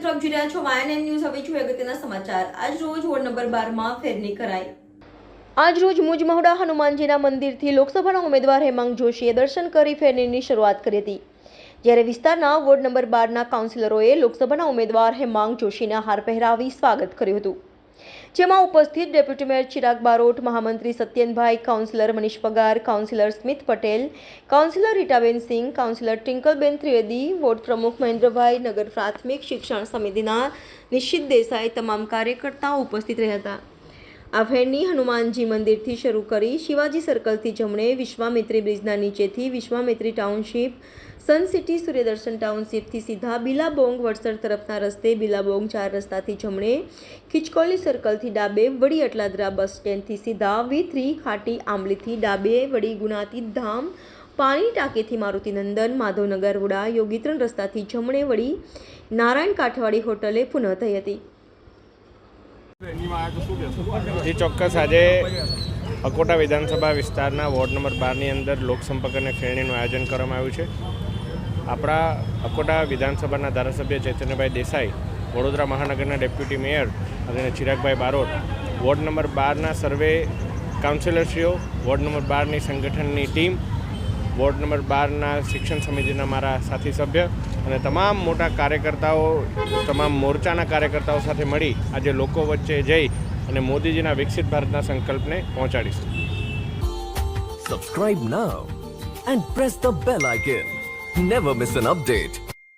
મિત્રો આપ જોઈ રહ્યા છો YNN ન્યૂઝ. હવે જોઈએ અગત્યના સમાચાર. આજ રોજ વોર્ડ નંબર 12 માં ફેરણી કરાઈ. આજ રોજ મુજ મહુડા હનુમાનજીના મંદિરથી લોકસભાના ઉમેદવાર હેમાંગ જોશીએ દર્શન કરી ફેરણીની શરૂઆત કરી હતી. જ્યારે વિસ્તારના વોર્ડ નંબર 12ના કાઉન્સિલરોએ લોકસભાના ઉમેદવાર હેમાંગ જોશીને હાર પહેરાવી સ્વાગત કર્યું હતું. જેમાં ઉપસ્થિત ડેપ્યુટી મેયર ચિરાગ બારોટ, મહામંત્રી સત્યનભાઈ, કાઉન્સિલર મનીષ પગાર, કાઉન્સિલર સ્મિત પટેલ, કાઉન્સિલર રીટાબેન સિંહ, કાઉન્સિલર ટિંકલબેન ત્રિવેદી, વોર્ડ પ્રમુખ મહેન્દ્રભાઈ, નગર પ્રાથમિક શિક્ષણ સમિતિના નિશ્ચિત દેસાઈ તમામ કાર્યકર્તાઓ ઉપસ્થિત રહ્યા હતા. આ ફેરણી હનુમાનજી મંદિરથી શરૂ કરી શિવાજી સર્કલથી જમણે, વિશ્વામિત્રી બ્રિજના નીચેથી વિશ્વામિત્રી ટાઉનશીપ, સન સિટી સૂર્યદર્શન ટાઉનશીપથી સીધા બિલાબોંગ વડસર તરફના રસ્તે, બિલાબોંગ 4 રસ્તાથી જમણે, ખીચકોલી સર્કલથી ડાબે, વડી અટલાદરા બસ સ્ટેન્ડથી સીધા, V3 ખાટી આંબલીથી ડાબે, વડી ગુનાતી ધામ, પાણી ટાંકીથી મારુતિનંદન, માધવનગર વડા, યોગીત્રણ રસ્તાથી જમણે, વડી નારાયણ કાઠવાડી હોટલે પુનઃ થઈ હતી. ચોક્કસ આજે અકોટા વિધાનસભા વિસ્તારના વોર્ડ નંબર 12ની અંદર લોકસંપર્ક અને ફેરણીનું આયોજન કરવામાં આવ્યું છે. આપણા અકોટા વિધાનસભાના ધારાસભ્ય ચૈતન્યભાઈ દેસાઈ, વડોદરા મહાનગરના ડેપ્યુટી મેયર અને ચિરાગભાઈ બારોટ, વોર્ડ નંબર 12ના સર્વે કાઉન્સિલરશ્રીઓ, વોર્ડ નંબર 12ની સંગઠનની ટીમ, વોર્ડ નંબર 12ના શિક્ષણ સમિતિના મારા સાથી સભ્ય અને તમામ મોટા કાર્યકર્તાઓ, તમામ મોરચાના કાર્યકર્તાઓ સાથે મળી આજે લોકો વચ્ચે જઈ અને મોદીજીના વિકસિત ભારતના સંકલ્પને પહોંચાડીશું. Subscribe now and press the bell icon. Never miss an update.